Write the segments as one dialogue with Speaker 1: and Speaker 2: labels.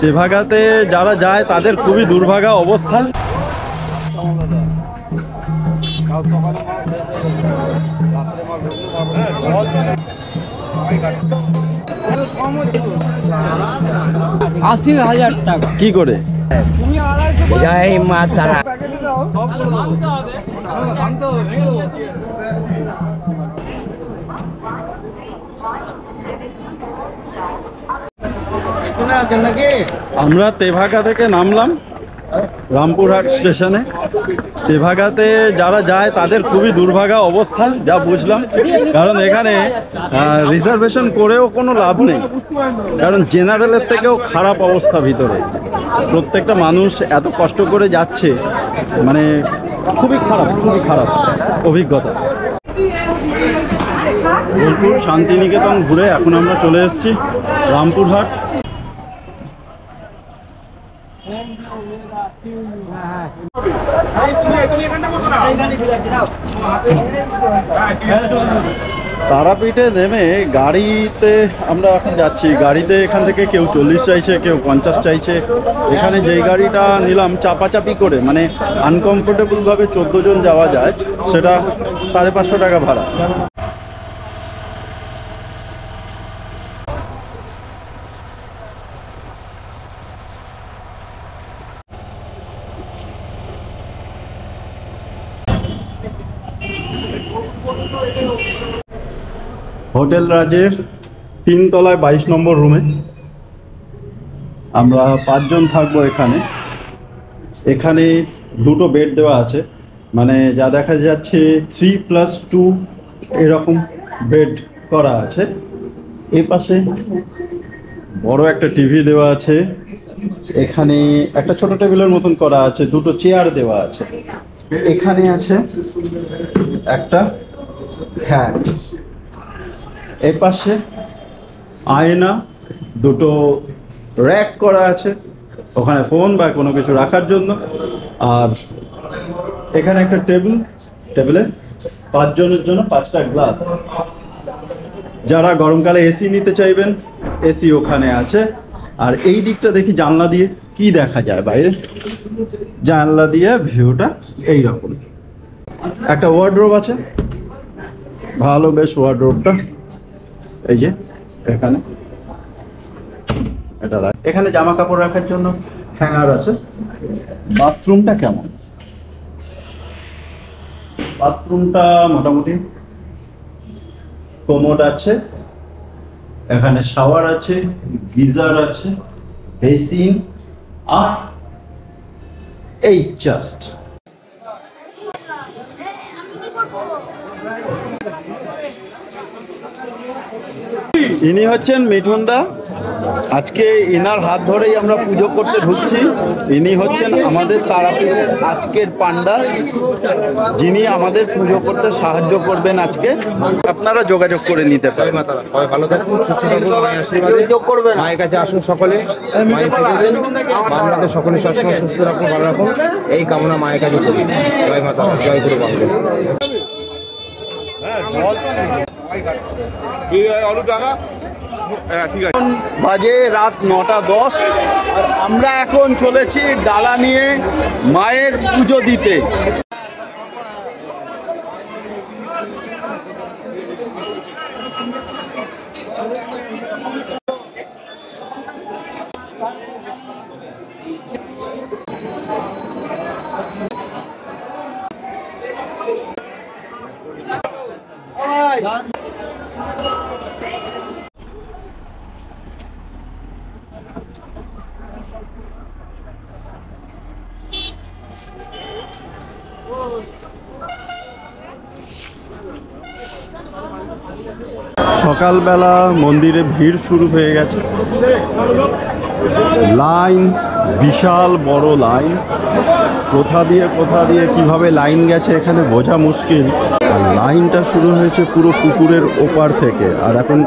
Speaker 1: তেভাগাতে যারা যায় তাদের খুবই দুর্ভাগা অবস্থা।
Speaker 2: টাকা
Speaker 1: কি করে?
Speaker 2: জয় মা তারা।
Speaker 1: আমরা তেভাগা থেকে নামলাম রামপুরহাট স্টেশনে। তেভাগাতে যারা যায় তাদের খুবই দুর্ভাগা অবস্থা যা বুঝলাম, কারণ এখানে রিজার্ভেশন করেও কোনো লাভ নেই, কারণ জেনারেলের থেকেও খারাপ অবস্থা ভিতরে। প্রত্যেকটা মানুষ এত কষ্ট করে যাচ্ছে, মানে খুবই খারাপ অভিজ্ঞতা। বোলপুর শান্তিনিকেতন ঘুরে এখন আমরা চলে এসেছি রামপুরহাট। তারাপীঠে নেমে গাড়িতে আমরা এখন যাচ্ছি। গাড়িতে এখান থেকে কেউ 40 চাইছে, কেউ 50 চাইছে। এখানে যেই গাড়িটা নিলাম চাপাচাপি করে, মানে আনকমফোর্টেবলভাবে 14 জন যাওয়া যায়, সেটা 550 টাকা ভাড়া। হোটেল রাজের 3 তলায় 22 নম্বর রুমে আমরা 5 জন থাকবো। এখানে 2টো বেড দেওয়া আছে, মানে যা দেখা যাচ্ছে 3+2 এরকম বেড করা আছে। এই পাশে বড় একটা টিভি দেওয়া আছে। এখানে একটা ছোট টেবিলের মতন করা আছে, 2টো চেয়ার দেওয়া আছে। এখানে আছে একটা ফ্যান। এই পাশে আয়না, 2টো র্যাক করা আছে, ওখানে ফোন বা কোনো কিছু রাখার জন্য। আর এখানে একটা টেবিলে 5 জনের জন্য 5টা গ্লাস। যারা গরমকালে এসি নিতে চাইবেন, এসি ওখানে আছে। আর এই দিকটা দেখি জানলা দিয়ে কি দেখা যায় বাইরে। জানলা দিয়ে ভিউটা এইরকম। একটা ওয়ার্ডরোব আছে, ভালো বেশ ওয়ার্ডরোবটা। এই যে এখানে এখানে জামা কাপড় রাখার জন্য হ্যাঙ্গার আছে। বাথরুমটা কেমন? বাথরুমটা মোটামুটি কোমোড আছে, এখানে শাওয়ার আছে, গিজার আছে, বেসিন, আর এই জাস্ট ইনি হচ্ছেন মিঠুনদা। আজকে ইনার হাত ধরেই আমরা পুজো করতে ঢুকছি। ইনি হচ্ছেন আমাদের তারাপীঠের আজকের পান্ডা, যিনি আমাদের পুজো করতে সাহায্য করবেন আজকে। আপনারা যোগাযোগ করে নিতে পারেন।
Speaker 3: ভালো থাকুন, সুস্থ থাকুন, মায়ের আশীর্বাদে মায়ের কাছে আসুন সকলে, মায়ের পুজো দিন। বাংলাদেশ সকলে সবসময় সুস্থ রাখুন, ভালো রাখুন, এই কামনা মায়ের কাছে করি। জয় মাতা, জয় গুরু বাংলা।
Speaker 1: বাজে রাত 9টা 10, আর আমরা এখন চলেছি ডালা নিয়ে মায়ের পুজো দিতে। সকালবেলা মন্দিরে ভিড় শুরু হয়ে গেছে। লাইন, বিশাল বড় লাইন। কোথা দিয়ে কিভাবে লাইন গেছে এখানে বোঝা মুশকিল। আর লাইনটা শুরু হয়েছে পুরো পুকুরের ওপার থেকে। আর এখন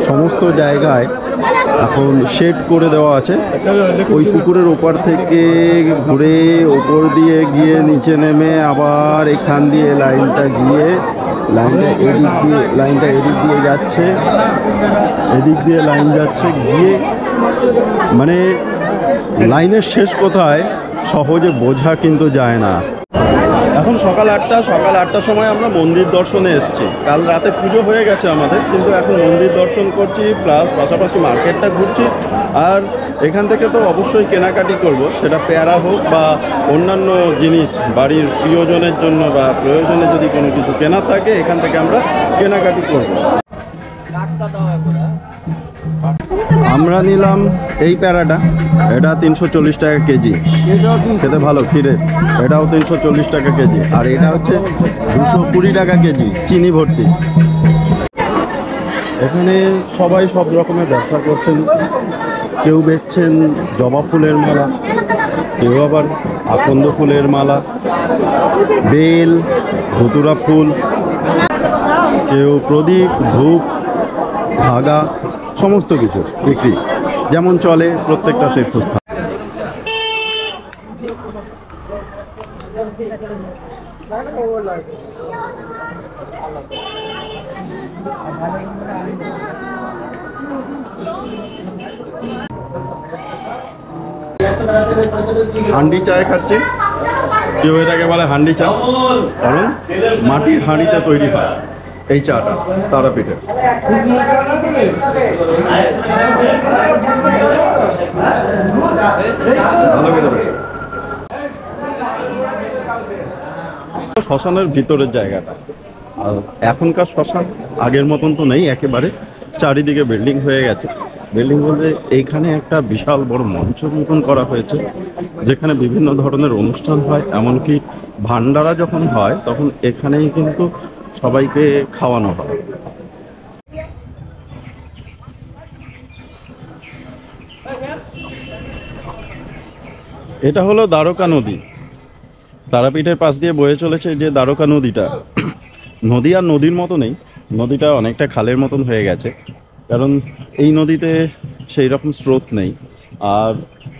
Speaker 1: সমস্ত জায়গায় এখন শেড করে দেওয়া আছে। ওই পুকুরের ওপার থেকে ঘুরে ওপর দিয়ে গিয়ে নিচে নেমে আবার এখান দিয়ে লাইনটা এদিক দিয়ে যাচ্ছে, এদিক দিয়ে লাইন যাচ্ছে, গিয়ে মানে লাইনের শেষ কোথায় সহজে বোঝা কিন্তু যায় না। এখন সকাল 8টার সময় আমরা মন্দির দর্শনে এসেছি। কাল রাতে পুজো হয়ে গেছে আমাদের, কিন্তু এখন মন্দির দর্শন করছি প্লাস পাশাপাশি মার্কেটটা ঘুরছি। আর এখান থেকে তো অবশ্যই কেনাকাটি করব, সেটা পেয়ারা হোক বা অন্যান্য জিনিস বাড়ির প্রিয়জনের জন্য বা প্রয়োজনে যদি কোনো কিছু কেনা থাকে এখান থেকে আমরা কেনাকাটি করব। আমরা নিলাম এই প্যারাটা, এটা 340 টাকা কেজি, খেতে ভালো ক্ষীরে। এটাও 340 টাকা কেজি, আর এটা হচ্ছে 220 টাকা কেজি চিনি ভর্তি। এখানে সবাই সব রকমের ব্যবসা করছেন, কেউ বেচছেন জবা ফুলের মালা, কেউ আবার আকন্দ ফুলের মালা, বেল, ধুতুরা ফুল, কেউ প্রদীপ, ধূপ, ধাগা, সমস্ত কিছু বিক্রি যেমন চলে প্রত্যেকটা তীর্থস্থান। হান্ডি চায় খাচ্ছে, কেউ এটাকে বলে হান্ডি চা, কারণ মাটির হাঁড়িতে তৈরি হয় এই চাটা তারাপীঠে। ভালো খেতে বেশ। শ্মশানের ভিতরের জায়গাটা, আর এখনকার শ্মশান আগের মতন তো নেই একেবারে, চারিদিকে বিল্ডিং হয়ে গেছে। বিল্ডিং বলতে এইখানে একটা বিশাল বড় মঞ্চ মতন করা হয়েছে, যেখানে বিভিন্ন ধরনের অনুষ্ঠান হয়, এমনকি ভান্ডারা যখন হয় তখন এখানেই কিন্তু সবাইকে খাওয়ানো হয়। এটা হলো দ্বারকা নদী, তারাপীঠের পাশ দিয়ে বয়ে চলেছে যে দ্বারকা নদীটা। নদী আর নদীর মতো নেই, নদীটা অনেকটা খালের মতন হয়ে গেছে, কারণ এই নদীতে সেই রকম স্রোত নেই। আর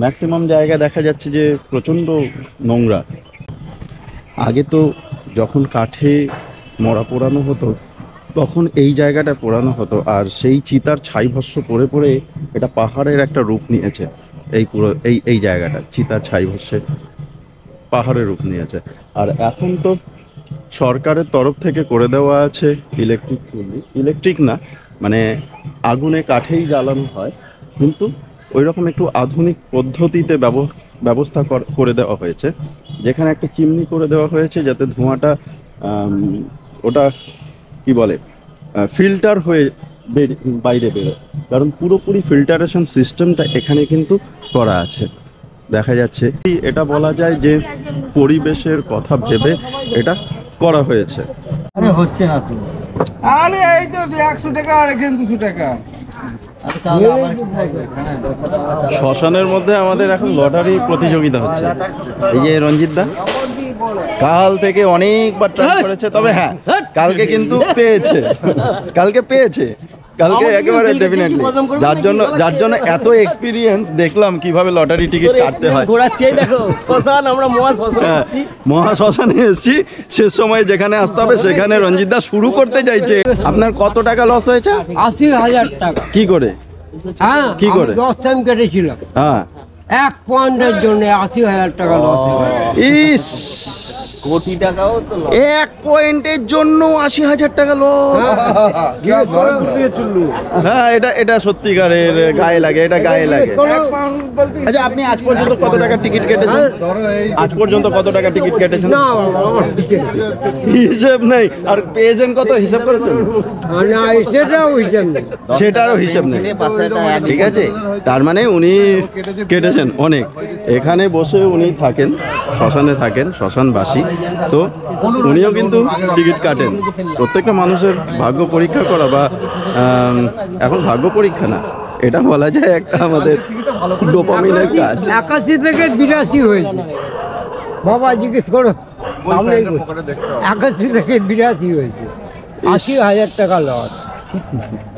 Speaker 1: ম্যাক্সিমাম জায়গায় দেখা যাচ্ছে যে প্রচণ্ড নোংরা। আগে তো যখন কাঠে মরা পোড়ানো হতো তখন এই জায়গাটা পোড়ানো হতো, আর সেই চিতার ছাই ভস্ম পড়ে পড়ে এটা পাহাড়ের একটা রূপ নিয়েছে। এই পুরো এই জায়গাটা চিতার ছাই ভস্মে পাহাড়ের রূপ নিয়েছে। আর এখন তো সরকারের তরফ থেকে করে দেওয়া আছে ইলেকট্রিক চুল্লি, ইলেকট্রিক না মানে আগুনে কাঠেই জ্বালানো হয়, কিন্তু ওই রকম একটু আধুনিক পদ্ধতিতে ব্যবস্থা করে দেওয়া হয়েছে, যেখানে একটা চিমনি করে দেওয়া হয়েছে যাতে ধোঁয়াটা ওটা কি বলে ফিল্টার হয়ে বাইরে বেরোয়। কারণ পুরোপুরি ফিল্টারেশন সিস্টেমটা এখানে কিন্তু করা আছে। দেখা যাচ্ছে এটা বলা যায় যে পরিবেশের কথা ভেবে এটা করা হয়েছে।
Speaker 2: আরে হচ্ছে না তো,
Speaker 4: আরে এই তো 100 টাকা আর এখানে 200 টাকা।
Speaker 1: শ্মশানের মধ্যে আমাদের এখন লটারি প্রতিযোগিতা হচ্ছে। এই যে রঞ্জিত দা কাল থেকে অনেকবার ট্রাই করেছে, তবে হ্যাঁ কালকে কিন্তু পেয়েছে, কালকে একেবারে ডেফিনেটলি, যার জন্য এত এক্সপিরিয়েন্স দেখলাম কিভাবে লটারি টিকিট কাটতে হয়। মহা শ্মশানে এসেছি, শেষ সময় যেখানে আসতে হবে সেখানে রঞ্জিত দা শুরু করতে চাইছে। আপনার কত টাকা লস হয়েছে?
Speaker 2: 80,000 টাকা।
Speaker 1: কি করে?
Speaker 2: হ্যাঁ,
Speaker 1: কি করে?
Speaker 2: 10 টাইম কেটেছিলাম।
Speaker 1: হ্যাঁ,
Speaker 2: 1 পয়েন্টের জন্য 80,000 টাকা লস হয়ে গেল।
Speaker 1: ইস,
Speaker 2: কোটি টাকাও তো লস।
Speaker 1: 1 পয়েন্টের জন্য 80,000 টাকা লস। হ্যাঁ, এটা সত্যিকারের গায়ে লাগে, এটা গায়ে লাগে। আচ্ছা, আপনি আজ পর্যন্ত কত টাকা টিকিট কেটেছেন? আজ পর্যন্ত কত টাকা টিকিট কেটেছেন?
Speaker 2: না, আমার
Speaker 1: হিসেব নেই। আর পেয়েছেন কত হিসাব করেছেন?
Speaker 2: না, সেটাও হিসাব নেই।
Speaker 1: সেটারও হিসাব নেই। ঠিক আছে, তার মানে উনি কেটেছেন অনেক। এখানে বসে উনি থাকেন, শ্মশানে থাকেন, শ্মশানবাসী, তো উনিও কিন্তু টিকিট কাটেন। প্রত্যেকটা মানুষের ভাগ্য পরীক্ষা করা, বা এখন ভাগ্য পরীক্ষা না, এটা বলা যায় একটা আমাদের ডোপামিনের কাজ।
Speaker 2: 81 থেকে 82 হয়েছে। বাবা জিজ্ঞেস করো, 81 থেকে 82 হয়েছে। 80,000 টাকা লস।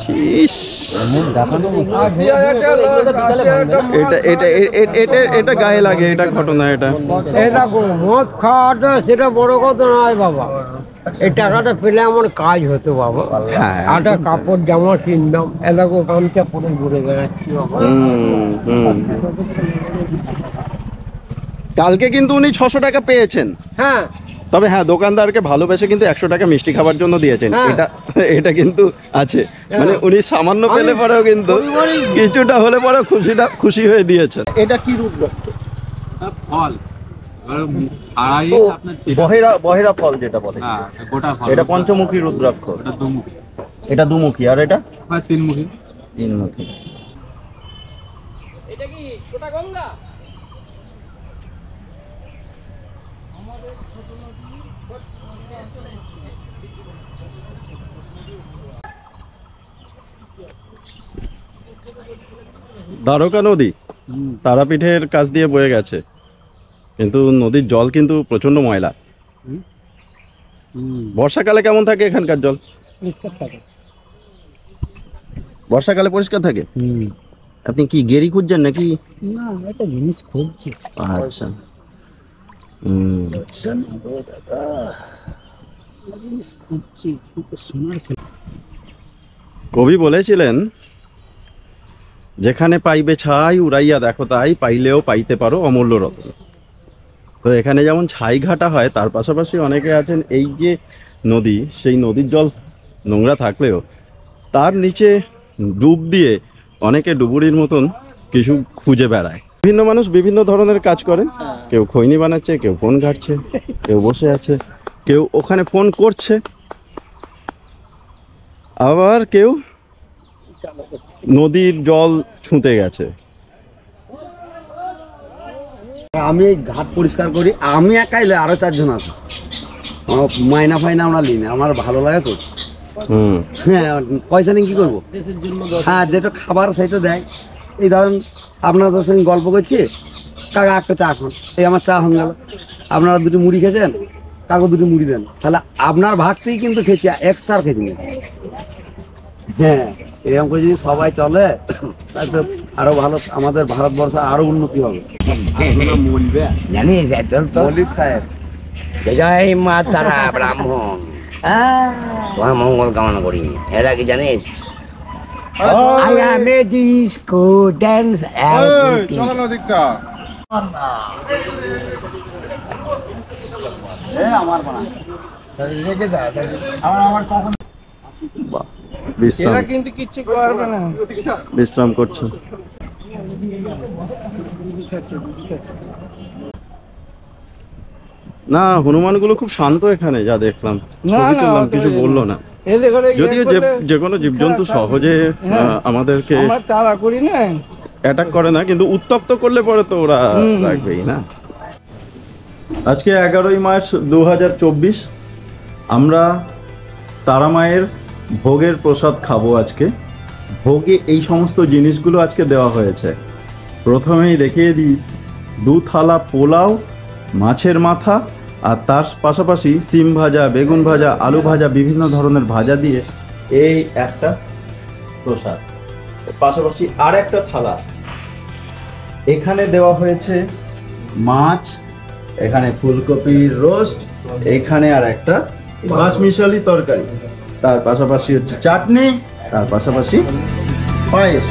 Speaker 1: ছিস,
Speaker 4: 80,000 টাকা loss, 80,000 টাকা
Speaker 1: এটা গায়ে লাগে, এটা ঘটনা এটা।
Speaker 2: এই দেখো মদ খাওয়াটা সেটা বড় কথা নয় বাবা, এই টাকাটা পেলে আমার কাজ হতো বাবা।
Speaker 1: হ্যাঁ,
Speaker 2: একটা কাপড় জামা কিনতাম, এ দেখো গামছা পরে ঘুরে বেড়াচ্ছি বাবা।
Speaker 1: কালকে কিন্তু উনি 600 টাকা পেয়েছেন।
Speaker 2: হ্যাঁ,
Speaker 1: তবে হ্যাঁ, দোকানদারকে ভালোবেসে কিন্তু 100 টাকা মিষ্টি খাবার জন্য দিয়েছেন।
Speaker 2: হ্যাঁ।
Speaker 1: এটা কিন্তু আছে, মানে উনি সামান্য পেলে পরেও কিন্তু কিছুটা হলে পরেও খুশি হয়ে দিয়েছেন। এটা কি রুদ্রাক্ষ?
Speaker 5: ফল
Speaker 1: বহেরা ফল যেটা বলে,
Speaker 5: গোটা ফল,
Speaker 1: এটা পঞ্চমুখী রুদ্রাক্ষ।
Speaker 5: এটা দুমুখী,
Speaker 1: এটা দুমুখী, আর এটা
Speaker 5: তিনমুখী।
Speaker 1: তিনমুখী। দ্বারকা নদী তারাপীঠের কাছ দিয়ে বয়ে গেছে, কিন্তু নদীর জল কিন্তু প্রচন্ড ময়লা। বর্ষাকালে কেমন থাকে এখানকার জল? বর্ষাকালে পরিষ্কার থাকে। আপনি কি গেরি খুঁজছেন নাকি?
Speaker 2: না, একটা জিনিস খুঁজছি।
Speaker 1: আচ্ছা, কবি বলেছিলেন, যেখানে পাইবে ছাই উড়াইয়া দেখো তাই, পাইলেও পাইতে পারো অমূল্য রত্ন। তো এখানে যেমন ছাই ঘাটা হয়, তার পাশাপাশি অনেকে আছেন এই যে নদী, সেই নদীর জল নোংরা থাকলেও তার নিচে ডুব দিয়ে অনেকে ডুবুরির মতন কিছু খুঁজে বেড়ায়। বিভিন্ন মানুষ বিভিন্ন ধরনের কাজ করেন, কেউ খৈনি বানাচ্ছে, কেউ ফোন ঘাটছে, কেউ বসে আছে, কেউ ওখানে ফোন করছে, আবার কেউ নদীর জল ছুঁতে গেছে।
Speaker 6: আমি ঘাট পরিষ্কার করি, আমি একাই লই, আরো 4 জন আছে। মাইনা ফাইনা আমরা লিই না, আমার ভালো লাগে তো। হ্যাঁ, পয়সা নিয়ে কি করবো? হ্যাঁ, যেটা খাবার সেটা দেয়। এই ধরেন আপনাদের সঙ্গে গল্প করছি, কাকা একটা চা খান, এই আমার চা হয়ে গেল। আপনারা 2টি মুড়ি খেয়েছেন, কাকু 2টি মুড়ি দেন, তাহলে আপনার ভাগতেই কিন্তু খেয়েছি, এক্সট্রা খেয়েছি না। হ্যাঁ, এরকম করে যদি সবাই চলে তাহলে আরো ভালো, আমাদের ভারতবর্ষ আরো উন্নতি হবে।
Speaker 2: জানিস
Speaker 6: মল্লিক সাহেব,
Speaker 2: জয় মা তারা ব্রাহ্মণ, তোমার মঙ্গল কামনা করি। এরা কি জানিস? I am a disco dance
Speaker 6: আমার বানা
Speaker 4: এরা কিন্তু কিচ্ছু করবে না।
Speaker 1: বিশ্রাম করছে। না, হনুমানগুলো খুব শান্ত এখানে, যা দেখলাম, ছবি তুললাম, কিছু বললো না। যদিও যে কোনো জীবজন্তু সহজে আমাদেরকে
Speaker 4: আমরা তাড়া করি না,
Speaker 1: অ্যাটাক করে না, কিন্তু উত্তপ্ত করলে পরে তো ওরা রাখবেই না। আজকে 11ই মার্চ 2024, আমরা তারা মায়ের ভোগের প্রসাদ খাবো। আজকে ভোগে এই সমস্ত জিনিসগুলো আজকে দেওয়া হয়েছে। প্রথমেই দেখিয়ে দিই, 2 থালা পোলাও, মাছের মাথা, আর তার পাশাপাশি সিম ভাজা, বেগুন ভাজা, আলু ভাজা, বিভিন্ন ধরনের ভাজা দিয়ে এই একটা প্রসাদ। পাশাপাশি আর একটা থালা, এখানে দেওয়া হয়েছে মাছ, এখানে ফুলকপির রোস্ট, এখানে আর একটা মাছ মিশালি তরকারি, তার পাশাপাশি হচ্ছে চাটনি, তার পাশাপাশি পায়েস।